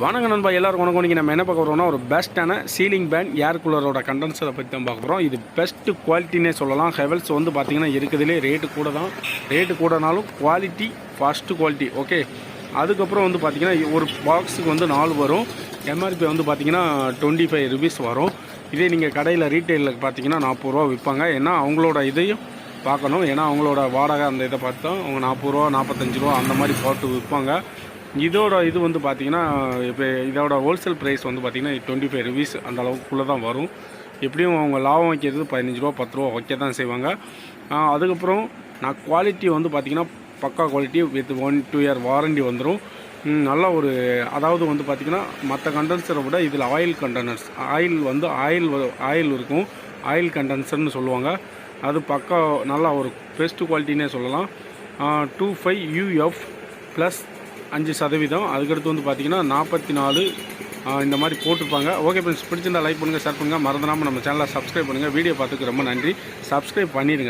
வணக்கம் நண்பா, எல்லாருக்கும் வணக்கம். இன்றைக்கி நம்ம என்ன பார்க்க போகிறோம்னா ஒரு பெஸ்ட்டான சீலிங் பேன் ஏர் கூலரோட கண்டென்சரை பற்றி தான் பார்க்க போகிறோம். இது பெஸ்ட்டு குவாலிட்டினே சொல்லலாம். ஹெவல்ஸ் வந்து பார்த்திங்கன்னா இருக்குதுலே ரேட்டு கூட தான். ரேட்டு கூடனாலும் குவாலிட்டி ஃபஸ்ட்டு குவாலிட்டி. ஓகே, அதுக்கப்புறம் வந்து பார்த்திங்கன்னா ஒரு பாக்ஸுக்கு வந்து 4 வரும். எம்ஆர்பி வந்து பார்த்திங்கன்னா 25 ருபீஸ் வரும். இதே நீங்கள் கடையில் ரீட்டெயிலில் பார்த்தீங்கன்னா 40 ரூபா விற்பாங்க. ஏன்னா அவங்களோட இதையும் பார்க்கணும். ஏன்னா அவங்களோட வாடகை அந்த இதை பார்த்தா அவங்க 40 ரூபா 45 ரூபா அந்த மாதிரி போட்டு விற்பாங்க. இதோட இது வந்து பார்த்திங்கன்னா இப்போ இதோட ஹோல்சேல் ப்ரைஸ் வந்து பார்த்திங்கன்னா 25 ருபீஸ் அந்த அளவுக்குள்ளே தான் வரும். எப்படியும் அவங்க லாபம் வைக்கிறது 15 ரூபா 10 ரூபா வைக்க தான் செய்வாங்க. அதுக்கப்புறம் நான் குவாலிட்டி வந்து பார்த்திங்கன்னா பக்கா குவாலிட்டி வித் 1-2 இயர் வாரண்டி வந்துடும். நல்ல ஒரு அதாவது வந்து பார்த்திங்கன்னா மற்ற கண்டென்சரை விட இதில் ஆயில் கண்டென்சர்ஸ் ஆயில் இருக்கும். ஆயில் கண்டென்சர்னு சொல்லுவாங்க. அது பக்கா நல்லா ஒரு பெஸ்ட்டு குவாலிட்டினே சொல்லலாம். 25 UF ப்ளஸ் 5%. அதுக்கடுத்து வந்து பார்த்திங்கன்னா 44 இந்த மாதிரி போட்டிருப்பாங்க. ஓகே ஃப்ரெண்ட்ஸ், பிடிச்சிருந்தா லைக் பண்ணுங்கள், ஷேர் பண்ணுங்கள், மறந்துடாமல் நம்ம சேனலை சப்ஸ்கிரைப் பண்ணுங்கள். வீடியோ பார்த்துக்கு ரொம்ப நன்றி. சப்ஸ்கிரைப் பண்ணிடுங்க.